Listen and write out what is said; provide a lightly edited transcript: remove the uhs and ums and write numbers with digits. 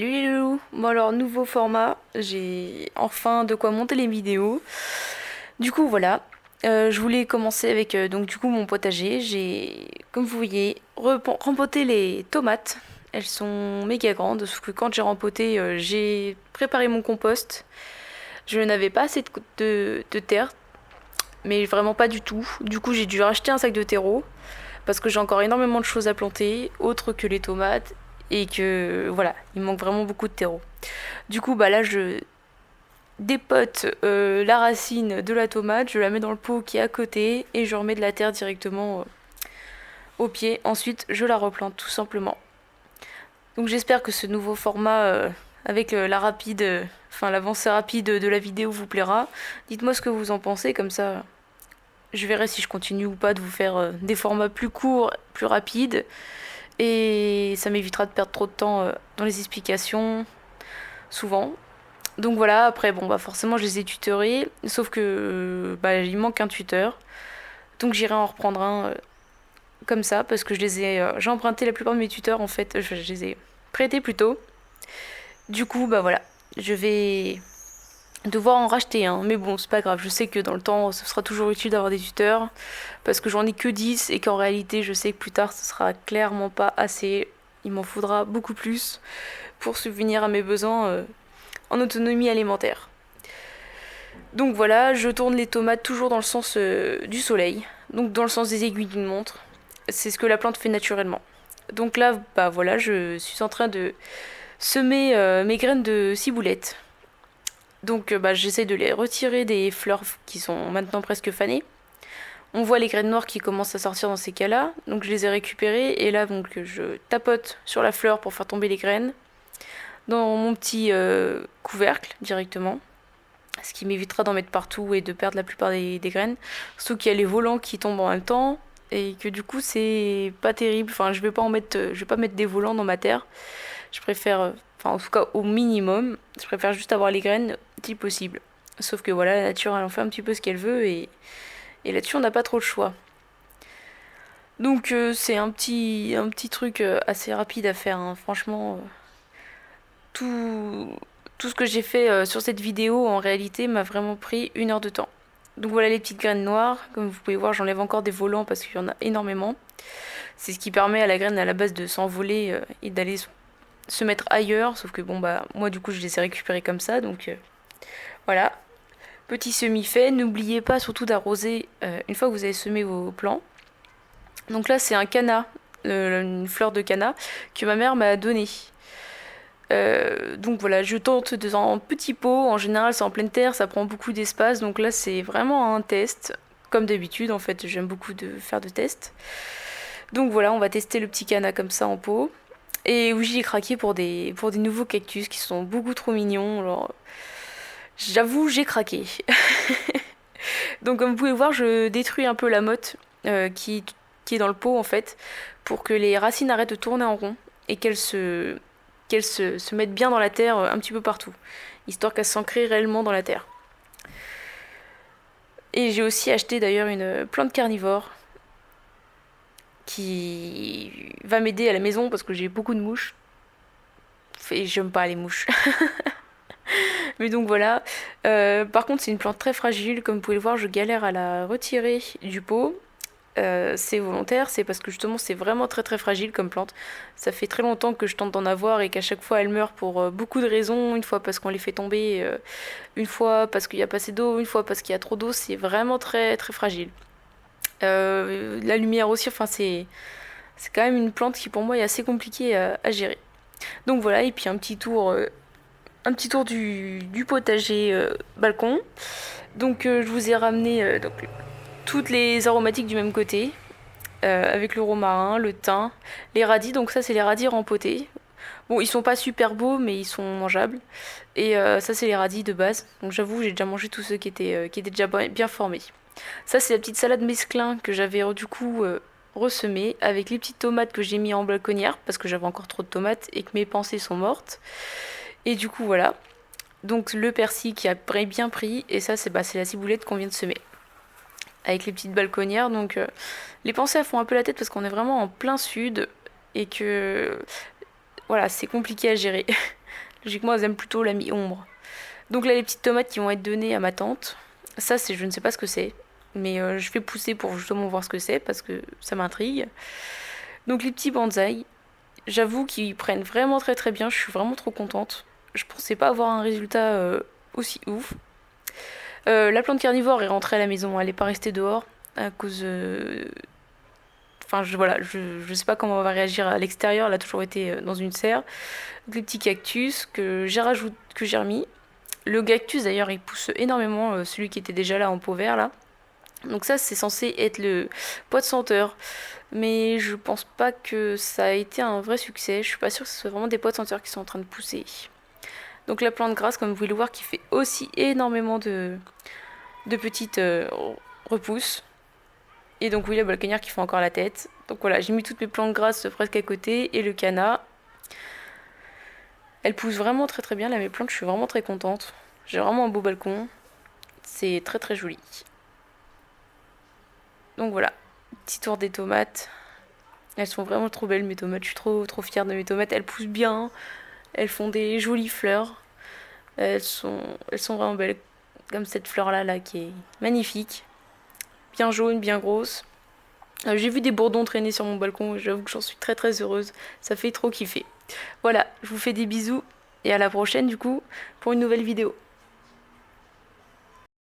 Salut les loulous. Bon alors nouveau format, j'ai enfin de quoi monter les vidéos. Du coup voilà, je voulais commencer avec donc du coup mon potager. J'ai, comme vous voyez, rempoté les tomates. Elles sont méga grandes, sauf que quand j'ai rempoté, j'ai préparé mon compost. Je n'avais pas assez de terre, mais vraiment pas du tout. Du coup j'ai dû racheter un sac de terreau parce que j'ai encore énormément de choses à planter, autres que les tomates, et que voilà, il me manque vraiment beaucoup de terreau. Du coup, bah là, je dépote la racine de la tomate, je la mets dans le pot qui est à côté et je remets de la terre directement au pied. Ensuite, je la replante tout simplement. Donc j'espère que ce nouveau format avec la rapide, enfin l'avancée rapide de la vidéo vous plaira. Dites-moi ce que vous en pensez, comme ça je verrai si je continue ou pas de vous faire des formats plus courts, plus rapides. Et ça m'évitera de perdre trop de temps dans les explications, souvent. Donc voilà, après, bon, bah forcément, je les ai tutorés, sauf que bah, il manque un tuteur. Donc j'irai en reprendre un comme ça, parce que j'ai emprunté la plupart de mes tuteurs, en fait, je les ai prêtés plus tôt. Du coup, bah voilà, je vais devoir en racheter un. Mais bon, c'est pas grave, je sais que dans le temps, ce sera toujours utile d'avoir des tuteurs, parce que j'en ai que 10 et qu'en réalité, je sais que plus tard, ce sera clairement pas assez. Il m'en faudra beaucoup plus pour subvenir à mes besoins en autonomie alimentaire. Donc voilà, je tourne les tomates toujours dans le sens du soleil, donc dans le sens des aiguilles d'une montre. C'est ce que la plante fait naturellement. Donc là, bah voilà, je suis en train de semer mes graines de ciboulette. Donc bah, j'essaie de les retirer des fleurs qui sont maintenant presque fanées. On voit les graines noires qui commencent à sortir dans ces cas-là, donc je les ai récupérées et là donc je tapote sur la fleur pour faire tomber les graines dans mon petit couvercle directement, ce qui m'évitera d'en mettre partout et de perdre la plupart des graines. Surtout qu'il y a les volants qui tombent en même temps et que du coup c'est pas terrible. Enfin, je vais pas mettre des volants dans ma terre. Je préfère, enfin en tout cas au minimum, je préfère juste avoir les graines si possible. Sauf que voilà, la nature elle en fait un petit peu ce qu'elle veut et là-dessus on n'a pas trop le choix. Donc c'est un petit truc assez rapide à faire, hein. Franchement, tout, tout ce que j'ai fait sur cette vidéo en réalité m'a vraiment pris 1 heure de temps. Donc voilà les petites graines noires. Comme vous pouvez voir, j'enlève encore des volants parce qu'il y en a énormément. C'est ce qui permet à la graine à la base de s'envoler et d'aller se mettre ailleurs. Sauf que bon bah moi du coup je les ai récupérés comme ça. Donc voilà. Petit semi fait. N'oubliez pas surtout d'arroser une fois que vous avez semé vos plants. Donc là c'est un canna, une fleur de canna que ma mère m'a donné. Donc voilà, je tente en petit pot. En général, c'est en pleine terre, ça prend beaucoup d'espace. Donc là, c'est vraiment un test. Comme d'habitude, en fait, j'aime beaucoup de faire de tests. Donc voilà, on va tester le petit canna comme ça en pot. Et oui, j'ai craqué pour des nouveaux cactus qui sont beaucoup trop mignons. Alors, j'avoue, j'ai craqué. Donc comme vous pouvez voir, je détruis un peu la motte qui est dans le pot en fait, pour que les racines arrêtent de tourner en rond et qu'elles se mettent bien dans la terre un petit peu partout, histoire qu'elles s'ancrent réellement dans la terre. Et j'ai aussi acheté d'ailleurs une plante carnivore qui va m'aider à la maison parce que j'ai beaucoup de mouches. Et j'aime pas les mouches. Mais donc voilà. Par contre, c'est une plante très fragile. Comme vous pouvez le voir, je galère à la retirer du pot. C'est volontaire, c'est parce que justement c'est vraiment très très fragile comme plante. Ça fait très longtemps que je tente d'en avoir et qu'à chaque fois elle meurt pour beaucoup de raisons. Une fois parce qu'on les fait tomber, une fois parce qu'il y a pas assez d'eau, une fois parce qu'il y a trop d'eau. C'est vraiment très très fragile. La lumière aussi, enfin c'est quand même une plante qui pour moi est assez compliquée à gérer. Donc voilà, et puis un petit tour du potager balcon. Donc je vous ai ramené donc, toutes les aromatiques du même côté, avec le romarin, le thym, les radis. Donc ça c'est les radis rempotés. Bon, ils sont pas super beaux, mais ils sont mangeables. Et ça c'est les radis de base. Donc j'avoue, j'ai déjà mangé tous ceux qui étaient déjà bien formés. Ça c'est la petite salade mesclin que j'avais du coup ressemée avec les petites tomates que j'ai mis en balconnière parce que j'avais encore trop de tomates et que mes pensées sont mortes. Et du coup voilà. Donc le persil qui a bien pris et ça c'est la ciboulette qu'on vient de semer avec les petites balconnières. Donc les pensées elles font un peu la tête parce qu'on est vraiment en plein sud et que voilà, c'est compliqué à gérer. Logiquement, elles aiment plutôt la mi-ombre. Donc là, les petites tomates qui vont être données à ma tante, ça, c'est, je ne sais pas ce que c'est, mais je vais pousser pour justement voir ce que c'est parce que ça m'intrigue. Donc les petits bonsaïs, j'avoue qu'ils prennent vraiment très très bien, je suis vraiment trop contente. Je pensais pas avoir un résultat aussi ouf. La plante carnivore est rentrée à la maison, elle est pas restée dehors à cause. Enfin, voilà, je sais pas comment on va réagir à l'extérieur, elle a toujours été dans une serre. Donc, les petits cactus que j'ai remis. Le cactus d'ailleurs, il pousse énormément, celui qui était déjà là en pot vert là. Donc ça, c'est censé être le pot de senteur. Mais je pense pas que ça a été un vrai succès. Je suis pas sûre que ce soit vraiment des pots de senteur qui sont en train de pousser. Donc la plante grasse, comme vous pouvez le voir, qui fait aussi énormément de petites repousses. Et donc oui, la balconnière qui fait encore la tête. Donc voilà, j'ai mis toutes mes plantes grasses presque à côté. Et le canna. Elle pousse vraiment très très bien. Là, mes plantes, je suis vraiment très contente. J'ai vraiment un beau balcon. C'est très très joli. Donc voilà, petit tour des tomates. Elles sont vraiment trop belles mes tomates. Je suis trop trop fière de mes tomates. Elles poussent bien. Elles font des jolies fleurs. Elles sont vraiment belles. Comme cette fleur là qui est magnifique. Bien jaune, bien grosse. J'ai vu des bourdons traîner sur mon balcon. J'avoue que j'en suis très très heureuse. Ça fait trop kiffer. Voilà, je vous fais des bisous. Et à la prochaine du coup pour une nouvelle vidéo.